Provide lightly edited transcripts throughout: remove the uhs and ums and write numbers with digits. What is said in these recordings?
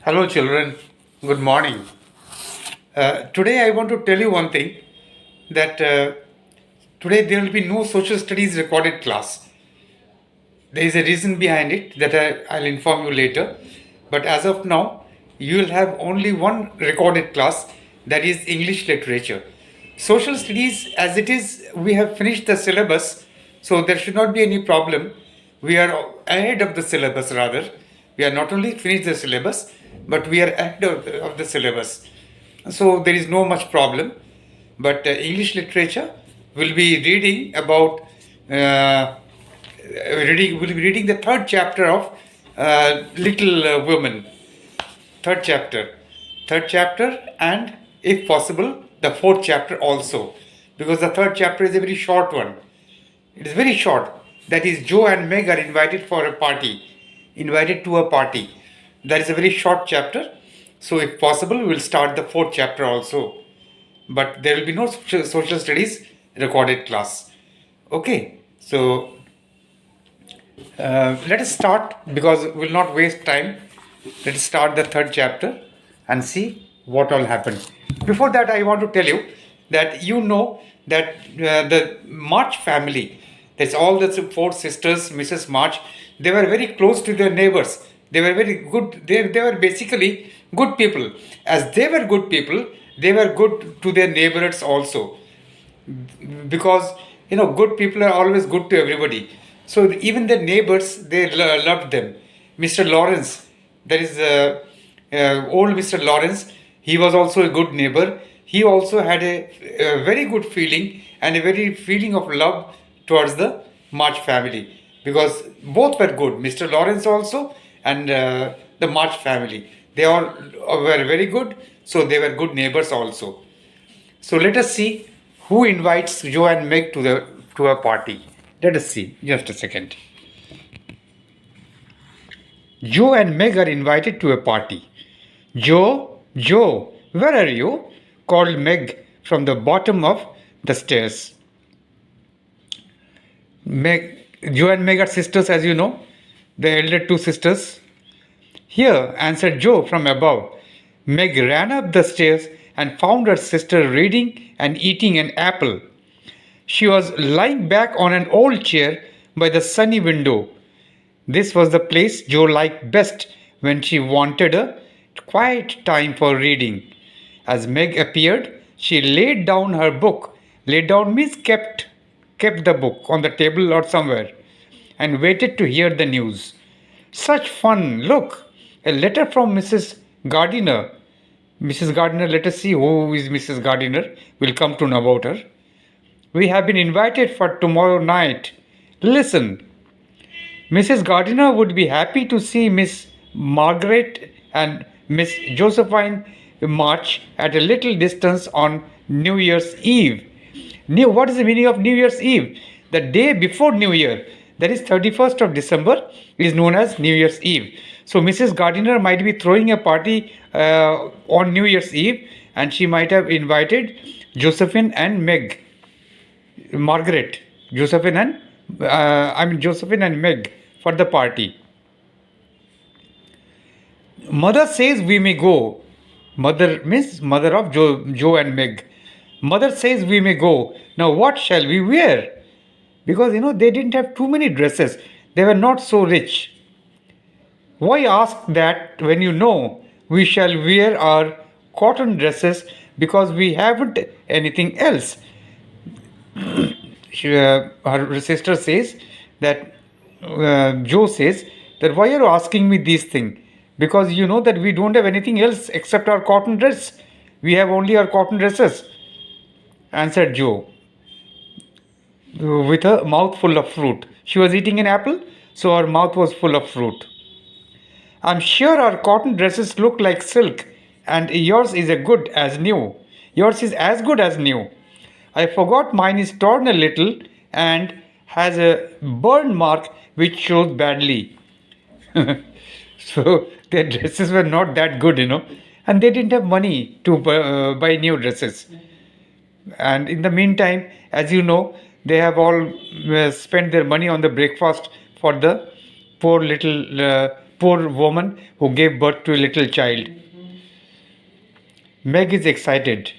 Hello, children. Good morning. Today, I want to tell you one thing that today there will be no social studies recorded class. There is a reason behind it that I'll inform you later. But as of now, you will have only one recorded class, that is English literature. Social studies, as it is, we have finished the syllabus, so there should not be any problem. We are ahead of the syllabus, rather. We are not only finished the syllabus, but we are ahead of the syllabus. So there is no much problem. But English literature will be reading about will be reading the third chapter of Little Women. Third chapter. Third chapter, and if possible, the fourth chapter also. Because the third chapter is a very short one. It is very short. That is, Joe and Meg are invited for a party. Invited to a party. That is a very short chapter. So, if possible, we will start the fourth chapter also. But there will be no social studies recorded class. Okay. So, let us start because we will not waste time. Let us start the third chapter and see what all happened. Before that, I want to tell you that you know that the March family, that's all the four sisters, Mrs. March, they were very close to their neighbors. They were very good. They were basically good people. As they were good people, they were good to their neighbors also, because good people are always good to everybody. So even the neighbors, they loved them. Mr. Lawrence, there is old Mr. Lawrence, he was also a good neighbor. He also had a very good feeling and a very feeling of love towards the March family, because both were good, Mr. Lawrence also and the March family. They all were very good, so they were good neighbors also. So let us see who invites Joe and Meg to a party. Let us see. Just a second. Joe and Meg are invited to a party. Joe, where are you? Called Meg from the bottom of the stairs. Joe and Meg are sisters, as you know, the elder two sisters. Here, answered Joe from above. Meg ran up the stairs and found her sister reading and eating an apple. She was lying back on an old chair by the sunny window. This was the place Joe liked best when she wanted a quiet time for reading. As Meg appeared, she laid down her book. Laid down means kept the book on the table or somewhere, and waited to hear the news. Such fun! Look, a letter from Mrs. Gardiner. Mrs. Gardiner, let us see who is Mrs. Gardiner. We'll come to know about her. We have been invited for tomorrow night. Listen, Mrs. Gardiner would be happy to see Miss Margaret and Miss Josephine March at a little distance on New Year's Eve. What is the meaning of New Year's Eve? The day before New Year, that is 31st of December, is known as New Year's Eve. So Mrs. Gardiner might be throwing a party on New Year's Eve, and she might have invited Josephine and Margaret, Josephine and Meg for the party. Mother says we may go. Mother means mother of Joe and Meg. Mother says we may go. Now what shall we wear? Because they didn't have too many dresses. They were not so rich. Why ask that when you know we shall wear our cotton dresses because we haven't anything else? Her sister says that Joe says that why are you asking me these things? Because you know that we don't have anything else except our cotton dress. We have only our cotton dresses, answered Joe with a mouth full of fruit. She was eating an apple, so her mouth was full of fruit. I'm sure our cotton dresses look like silk, and yours is as good as new. Yours is as good as new. I forgot mine is torn a little and has a burn mark which shows badly. So their dresses were not that good, and they didn't have money to buy new dresses. And in the meantime, as you know, they have all spent their money on the breakfast for the poor little poor woman who gave birth to a little child. Meg is excited.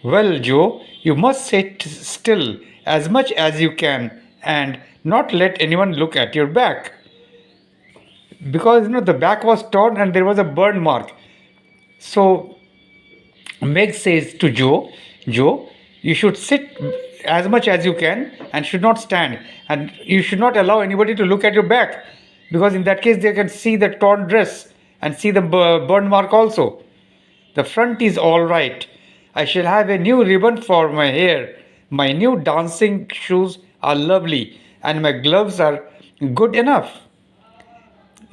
Well, Joe, you must sit still as much as you can and not let anyone look at your back. Because the back was torn and there was a burn mark. So Meg says to Joe, Joe, you should sit as much as you can and should not stand. And you should not allow anybody to look at your back. Because in that case, they can see the torn dress and see the burn mark also. The front is all right. I shall have a new ribbon for my hair. My new dancing shoes are lovely. And my gloves are good enough.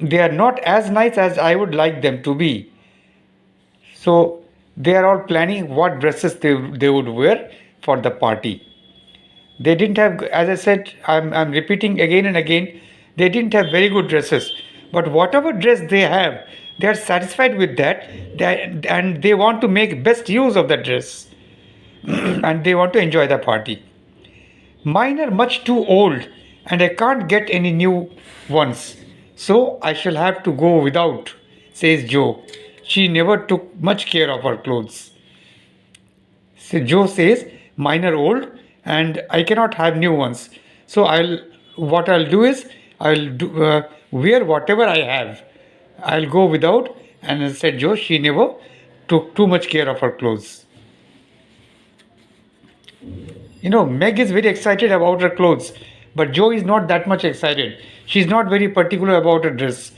They are not as nice as I would like them to be. So they are all planning what dresses they would wear for the party. They didn't have, as I said, I'm repeating again and again, they didn't have very good dresses. But whatever dress they have, they are satisfied with that, and they want to make best use of the dress. And they want to enjoy the party. Mine are much too old and I can't get any new ones. So I shall have to go without, says Joe. She never took much care of her clothes. So Joe says, mine are old and I cannot have new ones. So what I'll do is wear whatever I have. I'll go without. And said Joe, she never took too much care of her clothes. Meg is very excited about her clothes, but Joe is not that much excited. She's not very particular about her dress.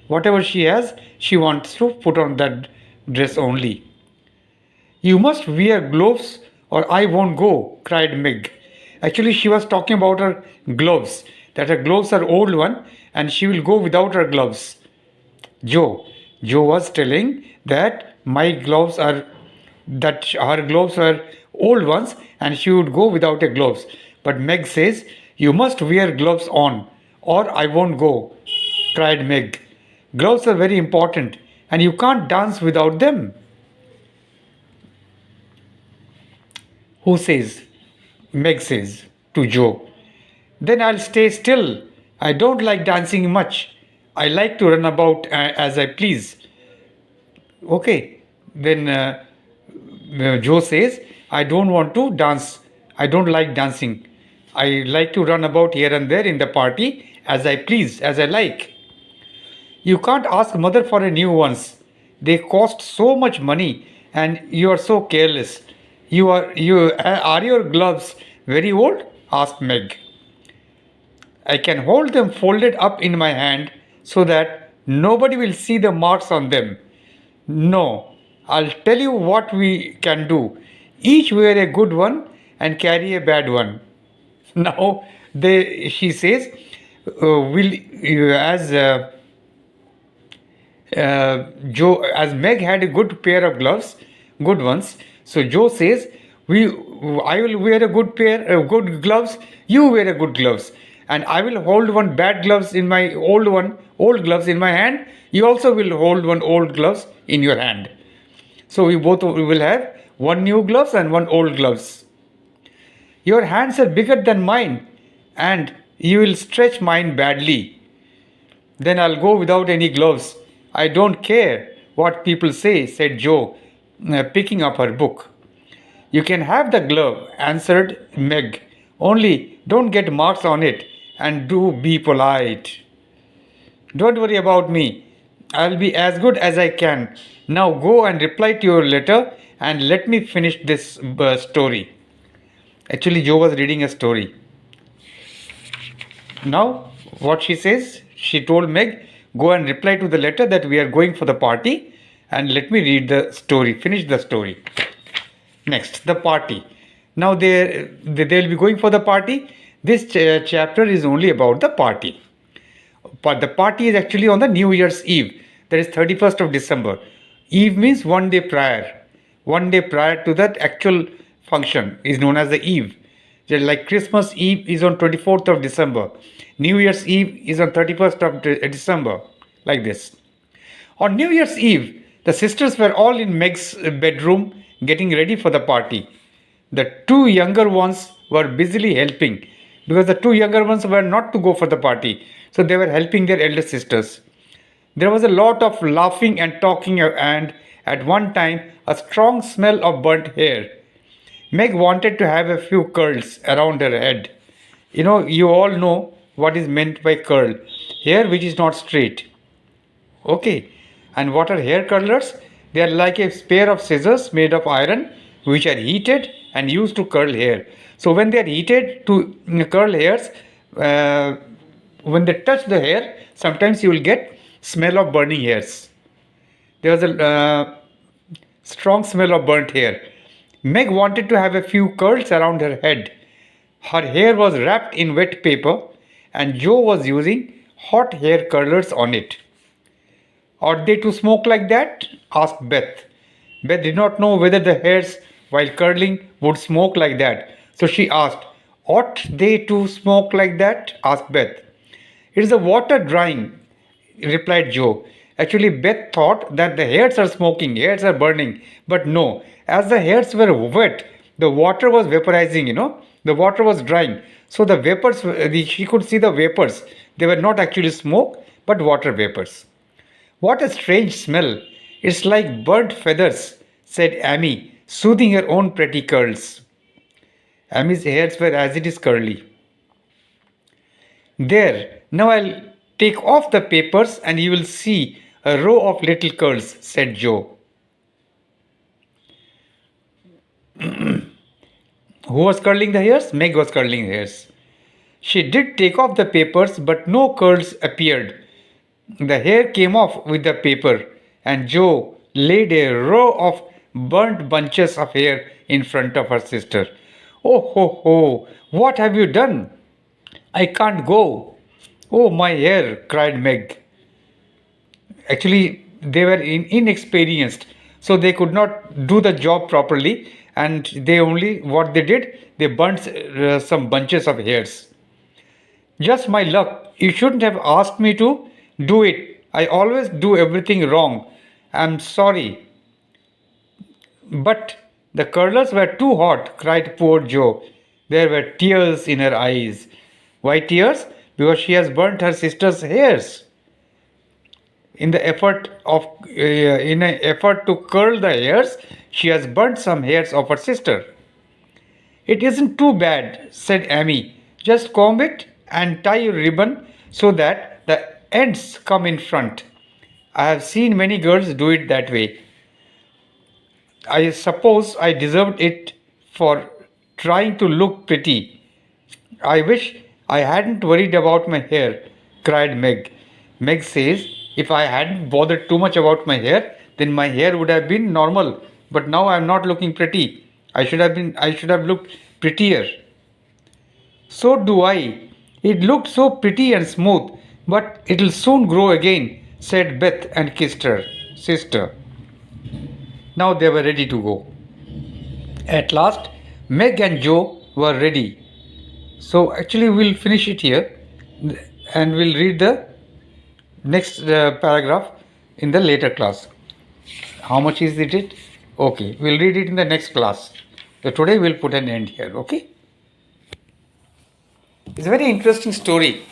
Whatever she has, she wants to put on that dress only. You must wear gloves or I won't go, cried Meg. Actually, she was talking about her gloves, that her gloves are old one and she will go without her gloves. Joe was telling that her gloves are old ones and she would go without her gloves. But Meg says, you must wear gloves on or I won't go, cried Meg. Gloves are very important and you can't dance without them. Who says? Meg says to Joe. Then I'll stay still. I don't like dancing much. I like to run about as I please. Okay. Then Joe says, I don't want to dance. I don't like dancing. I like to run about here and there in the party as I please, as I like. You can't ask mother for a new ones. They cost so much money and you are so careless. Are your gloves very old? Asked Meg. I can hold them folded up in my hand so that nobody will see the marks on them. No, I'll tell you what we can do. Each wear a good one and carry a bad one. Now, she says, as Meg had a good pair of gloves, good ones. So Joe says, I will wear a good pair of good gloves. You wear a good gloves, and I will hold one bad gloves in my old gloves in my hand. You also will hold one old gloves in your hand. So we will have one new gloves and one old gloves. Your hands are bigger than mine, and you will stretch mine badly. Then I'll go without any gloves. I don't care what people say, said Joe, picking up her book. You can have the glove, answered Meg. Only don't get marks on it, and do be polite. Don't worry about me. I'll be as good as I can. Now go and reply to your letter and let me finish this story. Actually, Joe was reading a story. Now, what she says, she told Meg, go and reply to the letter that we are going for the party and let me read the story, finish the story. Next, the party. Now they'll be going for the party. This chapter is only about the party. But the party is actually on the New Year's Eve. That is 31st of December. Eve means one day prior. One day prior to that actual function is known as the Eve. Just like Christmas Eve is on 24th of December. New Year's Eve is on 31st of December. Like this. On New Year's Eve, the sisters were all in Meg's bedroom getting ready for the party. The two younger ones were busily helping because the two younger ones were not to go for the party. So they were helping their elder sisters. There was a lot of laughing and talking, and at one time, a strong smell of burnt hair. Meg wanted to have a few curls around her head. You all know what is meant by curl, hair which is not straight. Okay. And what are hair curlers? They are like a pair of scissors made of iron which are heated and used to curl hair. So when they are heated to curl hairs, uh, when they touch the hair, sometimes you will get smell of burning hairs. There was a strong smell of burnt hair. Meg wanted to have a few curls around her head. Her hair was wrapped in wet paper and Joe was using hot hair curlers on it. Ought they to smoke like that? Asked Beth. Beth did not know whether the hairs, while curling, would smoke like that. So she asked, ought they to smoke like that? Asked Beth. It is the water drying, replied Joe. Actually, Beth thought that the hairs are smoking, hairs are burning. But no, as the hairs were wet, the water was vaporizing. The water was drying. So the vapors, she could see the vapors. They were not actually smoke, but water vapors. What a strange smell! It's like burnt feathers, said Amy, soothing her own pretty curls. Amy's hairs were as it is curly. There, now I'll take off the papers and you will see a row of little curls, said Joe. Who was curling the hairs? Meg was curling the hairs. She did take off the papers, but no curls appeared. The hair came off with the paper, and Joe laid a row of burnt bunches of hair in front of her sister. Oh ho ho, what have you done? I can't go. Oh, my hair, cried Meg. Actually, they were inexperienced, so they could not do the job properly, and what they did, they burnt some bunches of hairs. Just my luck. You shouldn't have asked me to do it. I always do everything wrong. I'm sorry. But the curlers were too hot, cried poor Joe. There were tears in her eyes. Why tears? Because she has burnt her sister's hairs. In an effort to curl the hairs, she has burnt some hairs of her sister. It isn't too bad, said Amy. Just comb it and tie a ribbon so that the ends come in front. I have seen many girls do it that way. I suppose I deserved it for trying to look pretty. I wish I hadn't worried about my hair, cried Meg. Meg says, if I hadn't bothered too much about my hair, then my hair would have been normal. But now I am not looking pretty. I should have looked prettier. So do I. It looked so pretty and smooth, but it'll soon grow again, said Beth and kissed her sister. Now they were ready to go. At last, Meg and Joe were ready. So actually we'll finish it here and we'll read the next paragraph in the later class. How much is it? Okay, we'll read it in the next class. So today we'll put an end here, okay? It's a very interesting story.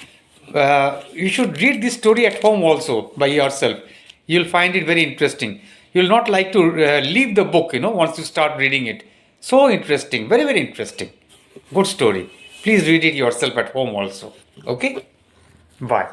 You should read this story at home also by yourself. You'll find it very interesting. You'll not like to leave the book, once you start reading it. So interesting, very, very interesting. Good story. Please read it yourself at home also. Okay? Bye.